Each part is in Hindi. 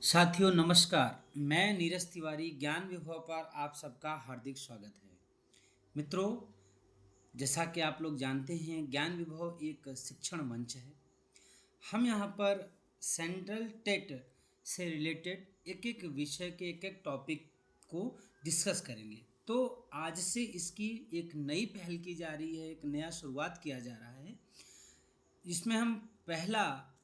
साथियों नमस्कार। मैं नीरज तिवारी ज्ञान विभव पर आप सबका हार्दिक स्वागत है। मित्रों, जैसा कि आप लोग जानते हैं ज्ञान विभव एक शिक्षण मंच है। हम यहाँ पर सेंट्रल टेट से रिलेटेड एक एक विषय के एक एक टॉपिक को डिस्कस करेंगे। तो आज से इसकी एक नई पहल की जा रही है, एक नया शुरुआत किया जा रहा है। इसमें हम पहला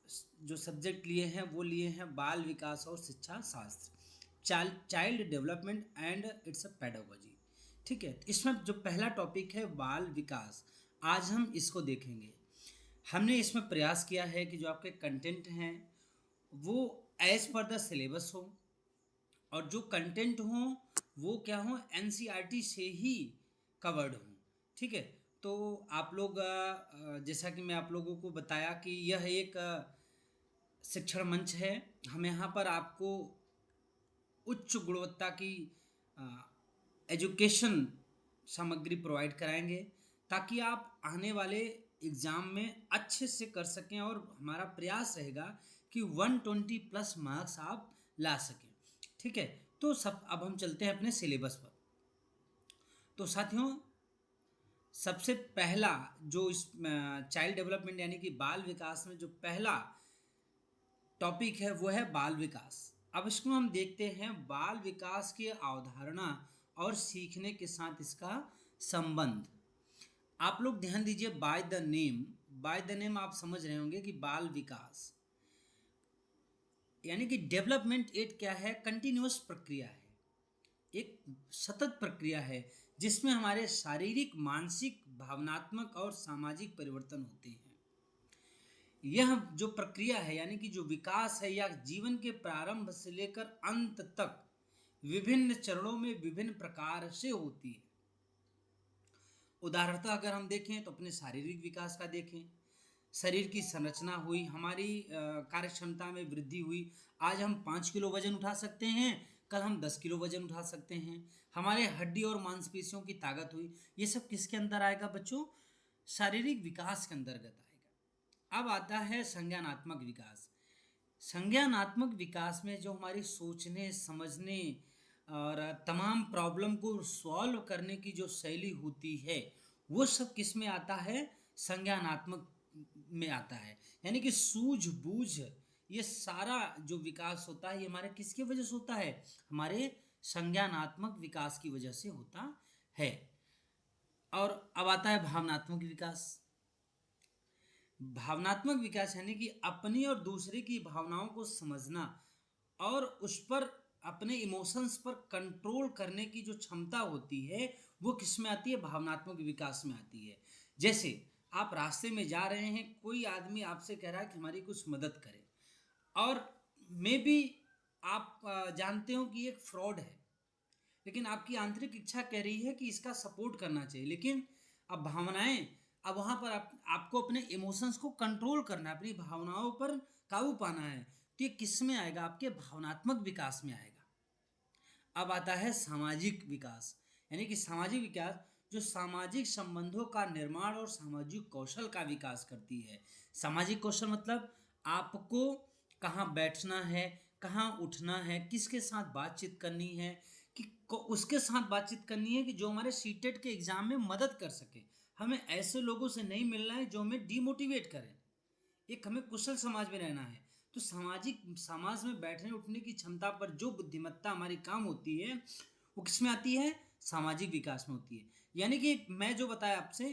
जो सब्जेक्ट लिए हैं वो लिए हैं बाल विकास और शिक्षा शास्त्र, child development and it's a pedagogy. ठीक है, इसमें जो पहला टॉपिक है बाल विकास, आज हम इसको देखेंगे। हमने इसमें प्रयास किया है कि जो आपके कंटेंट हैं वो एज पर द सिलेबस हो, और जो कंटेंट हो वो क्या हो, एनसीईआरटी से ही कवर्ड हो। ठीक है, तो आप लोग जैसा कि मैं आप लोगों को बताया कि यह एक शिक्षण मंच है। हम यहाँ पर आपको उच्च गुणवत्ता की एजुकेशन सामग्री प्रोवाइड कराएंगे ताकि आप आने वाले एग्ज़ाम में अच्छे से कर सकें, और हमारा प्रयास रहेगा कि 120 प्लस मार्क्स आप ला सकें। ठीक है, तो सब अब हम चलते हैं अपने सिलेबस पर। तो साथियों, सबसे पहला जो इस चाइल्ड डेवलपमेंट यानी कि बाल विकास में जो पहला टॉपिक है वो है बाल विकास। अब इसको हम देखते हैं बाल विकास की अवधारणा और सीखने के साथ इसका संबंध। आप लोग ध्यान दीजिए, बाय द नेम आप समझ रहे होंगे कि बाल विकास यानी कि डेवलपमेंट एक क्या है, कंटिन्यूअस प्रक्रिया है, एक सतत प्रक्रिया है जिसमें हमारे शारीरिक, मानसिक, भावनात्मक और सामाजिक परिवर्तन होते हैं। यह जो प्रक्रिया है यानी कि जो विकास है, यह जीवन के प्रारंभ से लेकर अंत तक विभिन्न चरणों में विभिन्न प्रकार से होती है। उदाहरणतः अगर हम देखें तो अपने शारीरिक विकास का देखें, शरीर की संरचना हुई, हमारी कार्य क्षमता में वृद्धि हुई। आज हम 5 किलो वजन उठा सकते हैं, कल हम 10 किलो वजन उठा सकते हैं। हमारे हड्डी और मांसपेशियों की ताकत हुई। ये सब किसके अंदर आएगा बच्चों? शारीरिक विकास के अंतर्गत आएगा। अब आता है संज्ञानात्मक विकास। संज्ञानात्मक विकास में जो हमारी सोचने, समझने और तमाम प्रॉब्लम को सॉल्व करने की जो शैली होती है वो सब किस में आता है? संज्ञानात्मक में आता है। यानी कि सूझबूझ, ये सारा जो विकास होता है ये हमारे किसकी वजह से होता है? हमारे संज्ञानात्मक विकास की वजह से होता है। और अब आता है भावनात्मक विकास। भावनात्मक विकास यानी कि अपनी और दूसरे की भावनाओं को समझना और उस पर, अपने इमोशंस पर कंट्रोल करने की जो क्षमता होती है वो किस में आती है? भावनात्मक विकास में आती है। जैसे आप रास्ते में जा रहे हैं, कोई आदमी आपसे कह रहा है कि हमारी कुछ मदद करें, और मे बी आप जानते हो कि एक फ्रॉड है, लेकिन आपकी आंतरिक इच्छा कह रही है कि इसका सपोर्ट करना चाहिए। लेकिन अब भावनाएं, अब वहाँ पर आपको अपने इमोशंस को कंट्रोल करना है, अपनी भावनाओं पर काबू पाना है। तो ये किस में आएगा? आपके भावनात्मक विकास में आएगा। अब आता है सामाजिक विकास। यानी कि सामाजिक विकास जो सामाजिक संबंधों का निर्माण और सामाजिक कौशल का विकास करती है। सामाजिक कौशल मतलब आपको कहाँ बैठना है, कहाँ उठना है, किसके साथ बातचीत करनी है, कि उसके साथ बातचीत करनी है कि जो हमारे सीटेट के एग्ज़ाम में मदद कर सके। हमें ऐसे लोगों से नहीं मिलना है जो हमें डीमोटिवेट करें। एक हमें कुशल समाज में रहना है। तो सामाजिक समाज में बैठने उठने की क्षमता पर जो बुद्धिमत्ता हमारी काम होती है वो किस में आती है? सामाजिक विकास में होती है। यानी कि मैं जो बताया आपसे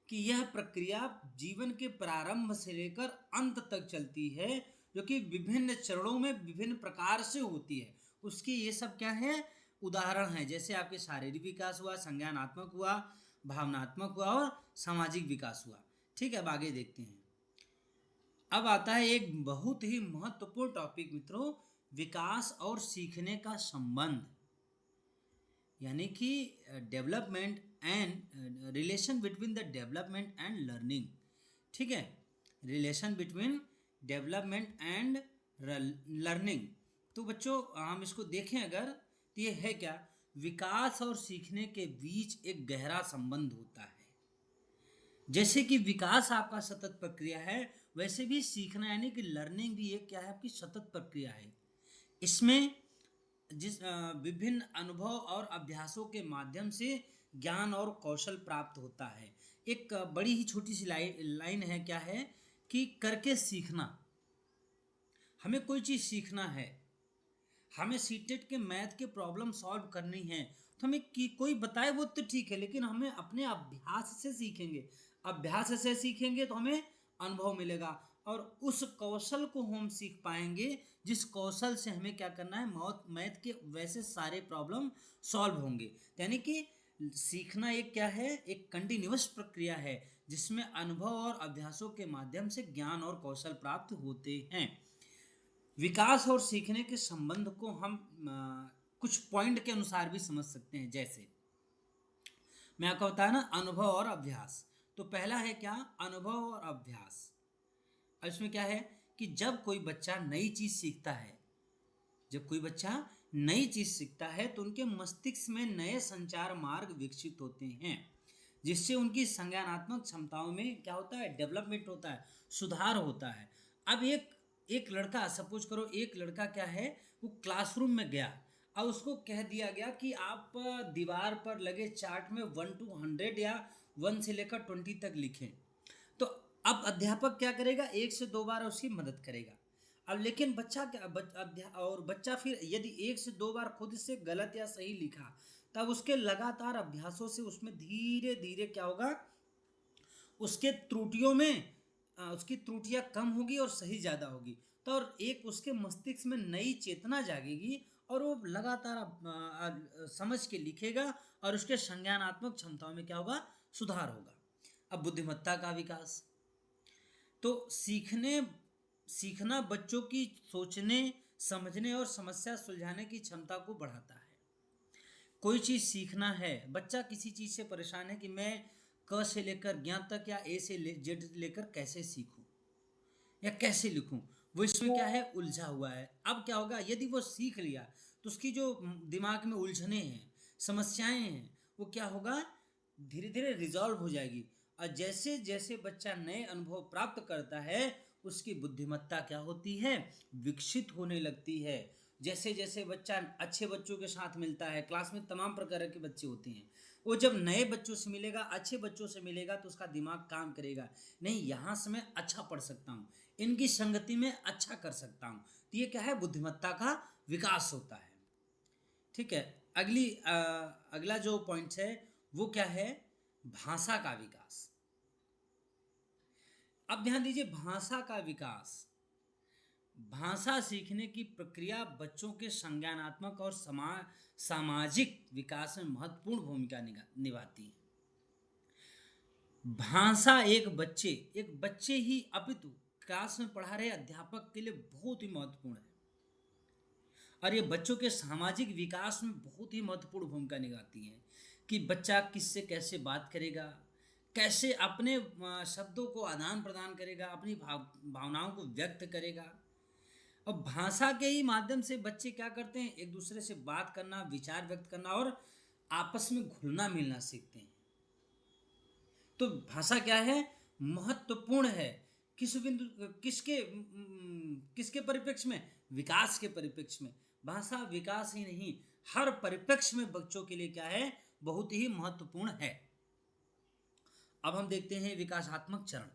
कि यह प्रक्रिया जीवन के प्रारंभ से लेकर अंत तक चलती है, जो कि विभिन्न चरणों में विभिन्न प्रकार से होती है। उसकी ये सब क्या है? उदाहरण है। जैसे आपके शारीरिक विकास हुआ, संज्ञानात्मक हुआ, भावनात्मक हुआ और सामाजिक विकास हुआ। ठीक है, अब आगे देखते हैं। अब आता है एक बहुत ही महत्वपूर्ण टॉपिक मित्रों, विकास और सीखने का संबंध। यानी कि development and relation between the development and learning. ठीक है, relation between development and learning. तो बच्चों हम इसको देखें अगर, तो ये है क्या? विकास और सीखने के बीच एक गहरा संबंध होता है। जैसे कि विकास आपका सतत प्रक्रिया है, वैसे भी सीखना यानी कि लर्निंग भी एक क्या है? आपकी सतत प्रक्रिया है। इसमें विभिन्न अनुभव और अभ्यासों के माध्यम से ज्ञान और कौशल प्राप्त होता है। एक बड़ी ही छोटी सी लाइन है, क्या है कि करके सीखना। हमें कोई चीज़ सीखना है, हमें सीटेट के मैथ के प्रॉब्लम सॉल्व करनी है, तो हमें कोई बताए वो तो ठीक है, लेकिन हमें अपने अभ्यास से सीखेंगे। अभ्यास से सीखेंगे तो हमें अनुभव मिलेगा, और उस कौशल को हम सीख पाएंगे जिस कौशल से हमें क्या करना है, मैथ के वैसे सारे प्रॉब्लम सॉल्व होंगे। यानी कि सीखना एक क्या है, एक कंटिन्यूअस प्रक्रिया है जिसमें अनुभव और अभ्यासों के माध्यम से ज्ञान और कौशल प्राप्त होते हैं। विकास और सीखने के संबंध को हम कुछ पॉइंट के अनुसार भी समझ सकते हैं। जैसे मैं आपको बताया ना, अनुभव और अभ्यास। तो पहला है क्या, अनुभव और अभ्यास। अब इसमें क्या है कि जब कोई बच्चा नई चीज सीखता है, जब कोई बच्चा नई चीज सीखता है तो उनके मस्तिष्क में नए संचार मार्ग विकसित होते हैं, जिससे उनकी संज्ञानात्मक क्षमताओं में क्या होता है, डेवलपमेंट होता है, सुधार होता है। अब एक लड़का, सपोज करो एक लड़का क्या है, वो क्लासरूम में गया, अब उसको कह दिया गया कि आप दीवार पर लगे चार्ट में 1 to 100 या 1 से लेकर 20 तक लिखें। तो अब अध्यापक क्या करेगा, 1 से 2 बार उसकी मदद करेगा। अब लेकिन बच्चा और बच्चा फिर यदि 1 से 2 बार खुद से गलत या सही लिखा, तब उसके लगातार अभ्यासों से उसमें धीरे धीरे क्या होगा, उसके त्रुटियों में उसकी त्रुटियां कम होगी और सही ज़्यादा होगी। तो और एक उसके मस्तिष्क में नई चेतना जागेगी और वो लगातार समझ के लिखेगा और उसके संज्ञानात्मक क्षमताओं में क्या होगा, सुधार होगा। अब बुद्धिमत्ता का विकास। तो सीखना बच्चों की सोचने, समझने और समस्या सुलझाने की क्षमता को बढ़ाता है। कोई चीज़ सीखना है, बच्चा किसी चीज़ से परेशान है कि मैं क से लेकर ज्ञ तक या ए से जेड लेकर कैसे सीखूं या कैसे लिखूं, वो इसमें क्या है, उलझा हुआ है। अब क्या होगा, यदि वो सीख लिया तो उसकी जो दिमाग में उलझने हैं, समस्याएं हैं, वो क्या होगा, धीरे धीरे रिजॉल्व हो जाएगी। और जैसे जैसे बच्चा नए अनुभव प्राप्त करता है, उसकी बुद्धिमत्ता क्या होती है, विकसित होने लगती है। जैसे जैसे बच्चा अच्छे बच्चों के साथ मिलता है, क्लास में तमाम प्रकार के बच्चे होते हैं, वो जब नए बच्चों से मिलेगा, अच्छे बच्चों से मिलेगा, तो उसका दिमाग काम करेगा, नहीं यहाँ से मैं अच्छा पढ़ सकता हूँ, इनकी संगति में अच्छा कर सकता हूँ। तो ये क्या है, बुद्धिमत्ता का विकास होता है। ठीक है, अगला जो पॉइंट है वो क्या है, भाषा का विकास। अब ध्यान दीजिए, भाषा का विकास, भाषा सीखने की प्रक्रिया बच्चों के संज्ञानात्मक और सामाजिक विकास में महत्वपूर्ण भूमिका निभाती है। भाषा एक बच्चे ही अपितु क्लास में पढ़ा रहे अध्यापक के लिए बहुत ही महत्वपूर्ण है, और ये बच्चों के सामाजिक विकास में बहुत ही महत्वपूर्ण भूमिका निभाती है कि बच्चा किससे कैसे बात करेगा, कैसे अपने शब्दों को आदान प्रदान करेगा, अपनी भावनाओं को व्यक्त करेगा। और भाषा के ही माध्यम से बच्चे क्या करते हैं, एक दूसरे से बात करना, विचार व्यक्त करना और आपस में घुलना मिलना सीखते हैं। तो भाषा क्या है, महत्वपूर्ण है, किस बिंदु किसके परिप्रेक्ष्य में, विकास के परिप्रेक्ष्य में। भाषा विकास ही नहीं, हर परिप्रेक्ष्य में बच्चों के लिए क्या है, बहुत ही महत्वपूर्ण है। अब हम देखते हैं विकासात्मक चरण।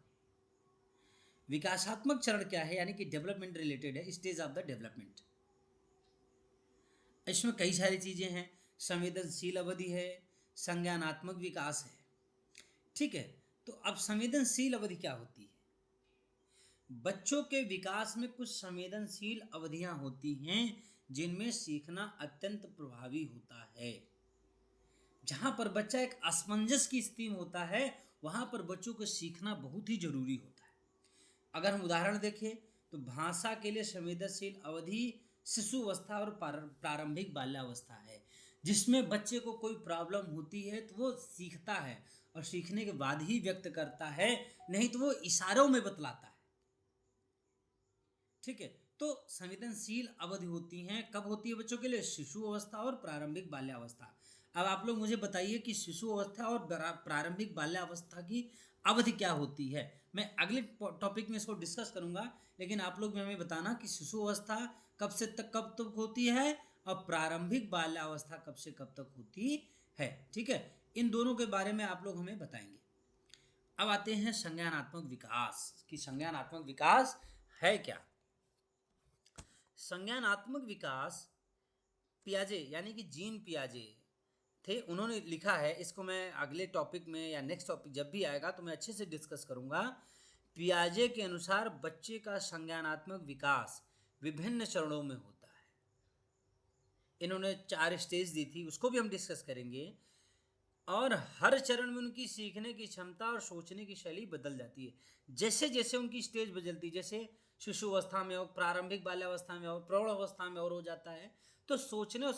विकासात्मक चरण क्या है, यानी कि डेवलपमेंट रिलेटेड है, स्टेज ऑफ द डेवलपमेंट। इसमें कई सारी चीजें हैं, संवेदनशील अवधि है, संज्ञानात्मक विकास है। ठीक है, तो अब संवेदनशील अवधि क्या होती है, बच्चों के विकास में कुछ संवेदनशील अवधियां होती हैं जिनमें सीखना अत्यंत प्रभावी होता है। जहां पर बच्चा एक असमंजस की स्थिति में होता है, वहां पर बच्चों को सीखना बहुत ही जरूरी होता है। अगर हम उदाहरण देखें तो भाषा के लिए संवेदनशील अवधि शिशु अवस्था और प्रारंभिक बाल्यावस्था है, जिसमें बच्चे को कोई प्रॉब्लम होती है तो वो सीखता है और सीखने के बाद ही व्यक्त करता है, नहीं तो वो इशारों में बतलाता है। ठीक है, तो संवेदनशील अवधि होती हैं, कब होती है बच्चों के लिए, शिशु अवस्था और प्रारंभिक बाल्यावस्था। अब आप लोग मुझे बताइए कि शिशु अवस्था और प्रारंभिक बाल्यावस्था की अवधि क्या होती है। मैं अगले टॉपिक में इसको डिस्कस करूंगा, लेकिन आप लोग भी हमें बताना कि शिशु अवस्था कब तक होती है और प्रारंभिक बाल्यावस्था कब से कब तक होती है। ठीक है, इन दोनों के बारे में आप लोग हमें बताएंगे। अब आते हैं संज्ञानात्मक विकास कि संज्ञानात्मक विकास है क्या। संज्ञानात्मक विकास पियाजे यानी कि जीन पियाजे थे, उन्होंने लिखा है। इसको मैं अगले टॉपिक में या नेक्स्ट टॉपिक जब भी आएगा तो मैं अच्छे से डिस्कस करूंगा। पियाजे के अनुसार बच्चे का संज्ञानात्मक विकास विभिन्न चरणों में होता है। इन्होंने 4 स्टेज दी थी, उसको भी हम डिस्कस करेंगे। और हर चरण में उनकी सीखने की क्षमता और सोचने की शैली बदल जाती है जैसे जैसे उनकी स्टेज बदलती। जैसे शिशु अवस्था में और प्रारंभिक बाल्यावस्था में और प्रौढ़ अवस्था में और हो जाता है, तो सोचने और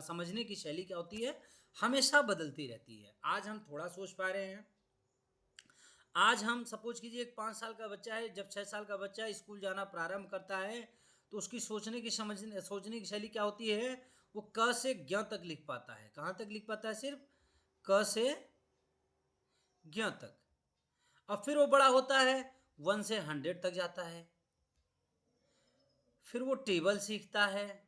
समझने की शैली क्या होती है, हमेशा बदलती रहती है। आज हम थोड़ा सोच पा रहे हैं, आज हम सपोज कीजिए एक 5 साल का बच्चा है, जब 6 साल का बच्चा स्कूल जाना प्रारंभ करता है तो उसकी सोचने की शैली क्या होती है, वो क से ज्ञ तक लिख पाता है। कहाँ तक लिख पाता है, सिर्फ क से ज्ञ तक। और फिर वो बड़ा होता है, 1 से 100 तक जाता है। फिर वो टेबल सीखता है,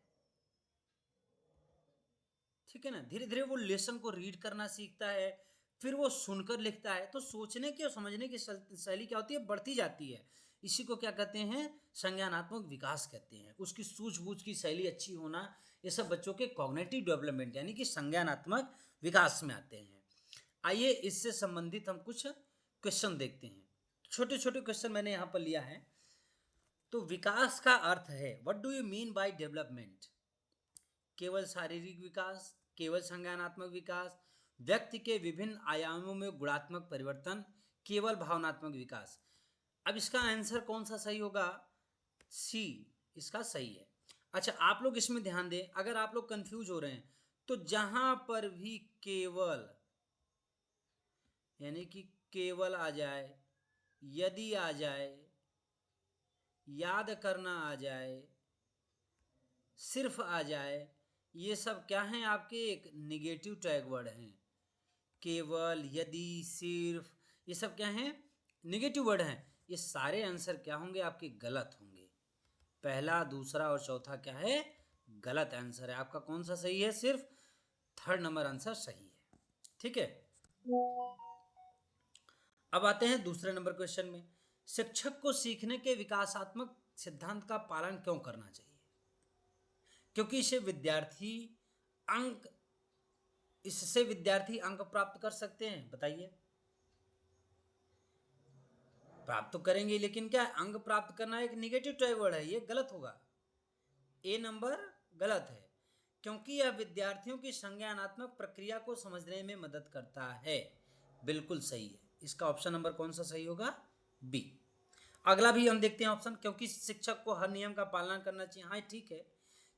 ठीक है ना। धीरे धीरे वो लेसन को रीड करना सीखता है, फिर वो सुनकर लिखता है। तो सोचने की और समझने की शैली क्या होती है, बढ़ती जाती है। इसी को क्या कहते हैं, संज्ञानात्मक विकास कहते हैं। उसकी सूझबूझ की शैली अच्छी होना, ये सब बच्चों के कॉग्निटिव डेवलपमेंट यानी कि संज्ञानात्मक विकास में आते हैं। आइए इससे संबंधित हम कुछ क्वेश्चन देखते हैं। छोटे छोटे क्वेश्चन मैंने यहाँ पर लिया है। तो विकास का अर्थ है, what do you mean by development. केवल शारीरिक विकास, केवल संज्ञानात्मक विकास, व्यक्ति के विभिन्न आयामों में गुणात्मक परिवर्तन, केवल भावनात्मक विकास। अब इसका आंसर कौन सा सही होगा, सी इसका सही है। अच्छा, आप लोग इसमें ध्यान दें, अगर आप लोग कंफ्यूज हो रहे हैं तो जहां पर भी केवल यानी कि केवल आ जाए, यदि आ जाए, याद करना आ जाए, सिर्फ आ जाए, ये सब क्या हैं, आपके एक निगेटिव टैग वर्ड हैं। केवल, यदि, सिर्फ, ये सब क्या हैं, निगेटिव वर्ड हैं। ये सारे आंसर क्या होंगे, आपके गलत होंगे। पहला, दूसरा और चौथा क्या है, गलत आंसर है। आपका कौन सा सही है, सिर्फ 3rd नंबर आंसर सही है। ठीक है, अब आते हैं दूसरे नंबर क्वेश्चन में। शिक्षक को सीखने के विकासात्मक सिद्धांत का पालन क्यों करना चाहिए। क्योंकि इससे विद्यार्थी अंक प्राप्त कर सकते हैं। बताइए, प्राप्त तो करेंगे, लेकिन क्या अंक प्राप्त करना एक निगेटिव टैग वर्ड है, ये गलत होगा। ए नंबर गलत है, क्योंकि यह विद्यार्थियों की संज्ञानात्मक प्रक्रिया को समझने में मदद करता है। बिल्कुल सही है, इसका ऑप्शन नंबर कौन सा सही होगा, बी। अगला भी हम देखते हैं ऑप्शन, क्योंकि शिक्षक को हर नियम का पालन करना चाहिए। हाँ ठीक है,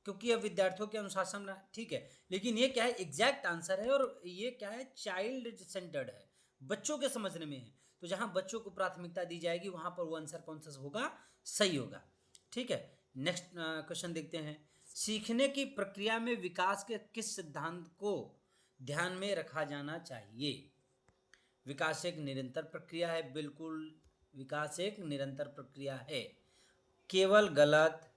क्योंकि यह विद्यार्थियों के अनुशासन में, ठीक है, लेकिन ये क्या है, एग्जैक्ट आंसर है। और ये क्या है, चाइल्ड सेंटर्ड है, बच्चों के समझने में है। तो जहां बच्चों को प्राथमिकता दी जाएगी वहां पर वो आंसर कौन सा होगा, सही होगा। ठीक है, नेक्स्ट क्वेश्चन देखते हैं। सीखने की प्रक्रिया में विकास के किस सिद्धांत को ध्यान में रखा जाना चाहिए। विकास एक निरंतर प्रक्रिया है, बिल्कुल विकास एक निरंतर प्रक्रिया है। केवल गलत,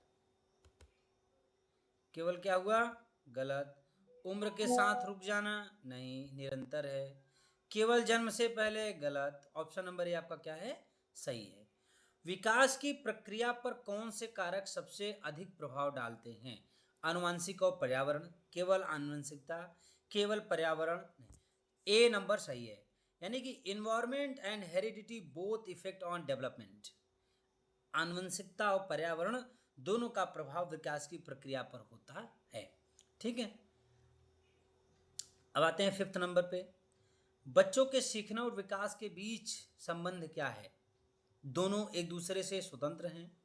केवल क्या हुआ, गलत। उम्र के साथ रुक जाना, नहीं, निरंतर है। केवल जन्म से पहले, गलत। ऑप्शन नंबर ए आपका क्या है, सही है। विकास की प्रक्रिया पर कौन से कारक सबसे अधिक प्रभाव डालते हैं। आनुवंशिक और पर्यावरण, केवल आनुवंशिकता, केवल पर्यावरण, नहीं। ए नंबर सही है, यानी कि environment and heredity both effect on development. आनुवंशिकता और पर्यावरण दोनों का प्रभाव विकास की प्रक्रिया पर होता है। ठीक है, अब आते हैं 5th नंबर पे। बच्चों के सीखने और विकास के बीच संबंध क्या है। दोनों एक दूसरे से स्वतंत्र हैं।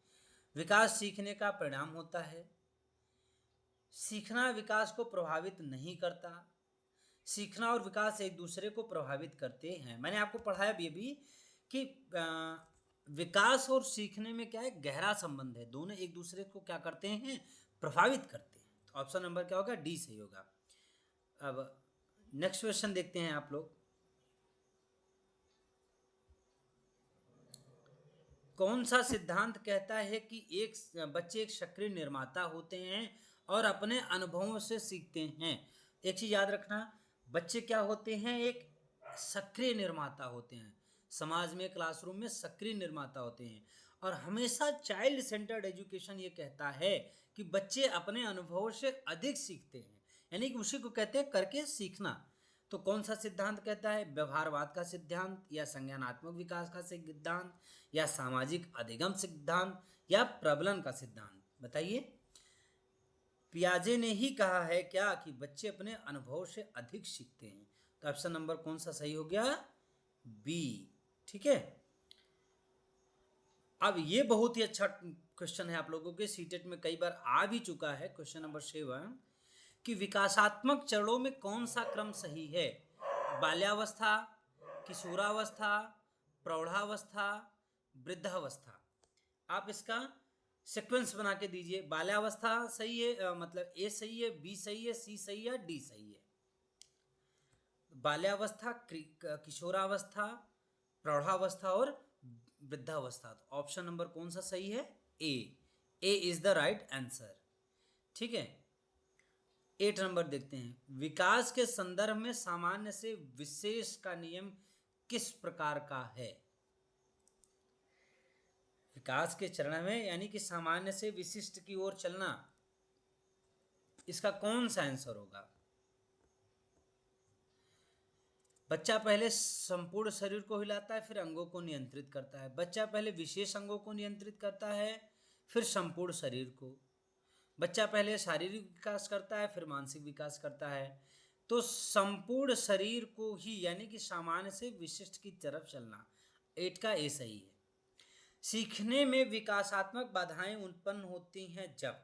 विकास सीखने का परिणाम होता है। सीखना विकास को प्रभावित नहीं करता। सीखना और विकास एक दूसरे को प्रभावित करते हैं। मैंने आपको पढ़ाया भी कि विकास और सीखने में क्या है, गहरा संबंध है। दोनों एक दूसरे को क्या करते हैं, प्रभावित करते हैं। तो ऑप्शन नंबर क्या होगा, डी सही होगा। अब नेक्स्ट क्वेश्चन देखते हैं आप लोग। कौन सा सिद्धांत कहता है कि बच्चे एक सक्रिय निर्माता होते हैं और अपने अनुभवों से सीखते हैं? एक चीज याद रखना, बच्चे क्या होते हैं? एक सक्रिय निर्माता होते हैं। समाज में, क्लासरूम में सक्रिय निर्माता होते हैं। और हमेशा चाइल्ड सेंटर्ड एजुकेशन ये कहता है कि बच्चे अपने अनुभवों से अधिक सीखते हैं, यानी कि उसी को कहते हैं करके सीखना। तो कौन सा सिद्धांत कहता है? व्यवहारवाद का सिद्धांत, या संज्ञानात्मक विकास का सिद्धांत, या सामाजिक अधिगम सिद्धांत, या प्रबलन का सिद्धांत? बताइए। पियाजे ने ही कहा है क्या कि बच्चे अपने अनुभव से अधिक सीखते हैं। तो ऑप्शन नंबर कौन सा सही हो गया? बी। ठीक है। अब ये बहुत ही अच्छा क्वेश्चन है, आप लोगों के सीटेट में कई बार आ भी चुका है। क्वेश्चन नंबर 7 कि विकासात्मक चरणों में कौन सा क्रम सही है? बाल्यावस्था, किशोरावस्था, प्रौढ़ावस्था, वृद्धावस्था? आप इसका सीक्वेंस बना के दीजिए। बाल्यावस्था सही है, मतलब ए सही है, बी सही है, सी सही है, डी सही है? बाल्यावस्था, किशोरावस्था, प्रौढ़ावस्था और वृद्धावस्था। तो ऑप्शन नंबर कौन सा सही है? ए इज द राइट आंसर। ठीक है। 8 नंबर देखते हैं। विकास के संदर्भ में सामान्य से विशेष का नियम किस प्रकार का है? विकास के चरण में यानी कि सामान्य से विशिष्ट की ओर चलना, इसका कौन सा आंसर होगा? बच्चा पहले संपूर्ण शरीर को हिलाता है, फिर अंगों को नियंत्रित करता है। बच्चा पहले विशेष अंगों को नियंत्रित करता है, फिर संपूर्ण शरीर को। बच्चा पहले शारीरिक विकास करता है, फिर मानसिक विकास करता है। तो संपूर्ण शरीर को ही, यानी कि सामान्य से विशिष्ट की तरफ चलना, 8 का ए सही है। सीखने में विकासात्मक बाधाएं उत्पन्न होती हैं जब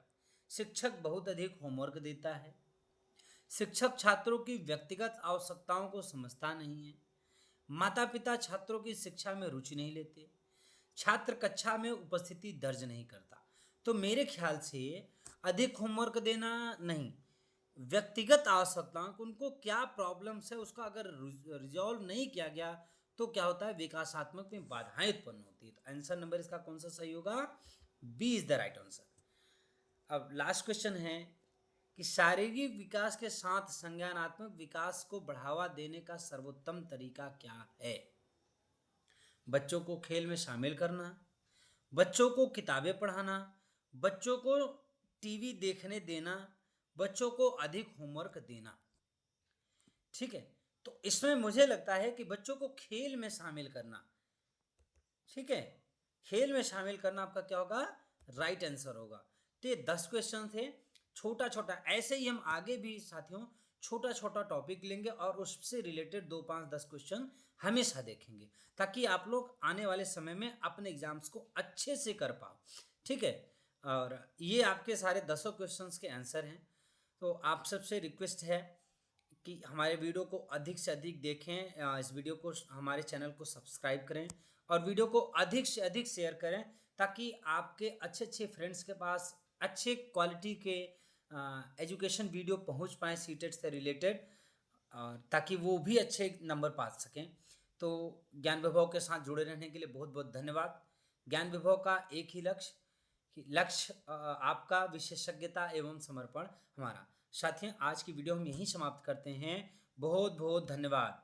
शिक्षक बहुत अधिक होमवर्क देता है, शिक्षक छात्रों की व्यक्तिगत आवश्यकताओं को समझता नहीं है, माता पिता छात्रों की शिक्षा में रुचि नहीं लेते, छात्र कक्षा में उपस्थिति दर्ज नहीं करता। तो मेरे ख्याल से अधिक होमवर्क देना नहीं, व्यक्तिगत आवश्यकताओं, उनको क्या प्रॉब्लम्स है उसका अगर रिजॉल्व नहीं किया गया तो क्या होता है? विकासात्मक में बाधाएं उत्पन्न होती है। तो आंसर नंबर इसका कौन सा सही होगा? B is the right answer. अब लास्ट क्वेश्चन है कि शारीरिक विकास के साथ संज्ञानात्मक विकास को बढ़ावा देने का सर्वोत्तम तरीका क्या है? बच्चों को खेल में शामिल करना, बच्चों को किताबें पढ़ाना, बच्चों को टीवी देखने देना, बच्चों को अधिक होमवर्क देना। ठीक है। तो इसमें मुझे लगता है कि बच्चों को खेल में शामिल करना। ठीक है, खेल में शामिल करना आपका क्या होगा? राइट आंसर होगा। तो ये 10 क्वेश्चन थे, छोटा छोटा। ऐसे ही हम आगे भी साथियों छोटा छोटा टॉपिक लेंगे और उससे रिलेटेड 2, 5, 10 क्वेश्चन हमेशा देखेंगे, ताकि आप लोग आने वाले समय में अपने एग्जाम्स को अच्छे से कर पाओ। ठीक है। और ये आपके सारे 10 क्वेश्चंस के आंसर हैं। तो आप सबसे रिक्वेस्ट है कि हमारे वीडियो को अधिक से अधिक देखें, इस वीडियो को, हमारे चैनल को सब्सक्राइब करें और वीडियो को अधिक से अधिक शेयर करें, ताकि आपके अच्छे अच्छे फ्रेंड्स के पास अच्छे क्वालिटी के एजुकेशन वीडियो पहुंच पाएँ सीटेट से रिलेटेड, ताकि वो भी अच्छे नंबर पा सकें। तो ज्ञान विभव के साथ जुड़े रहने के लिए बहुत बहुत धन्यवाद। ज्ञान विभव का एक ही लक्ष्य आपका विशेषज्ञता एवं समर्पण हमारा। साथियों, आज की वीडियो हम यहीं समाप्त करते हैं। बहुत बहुत धन्यवाद।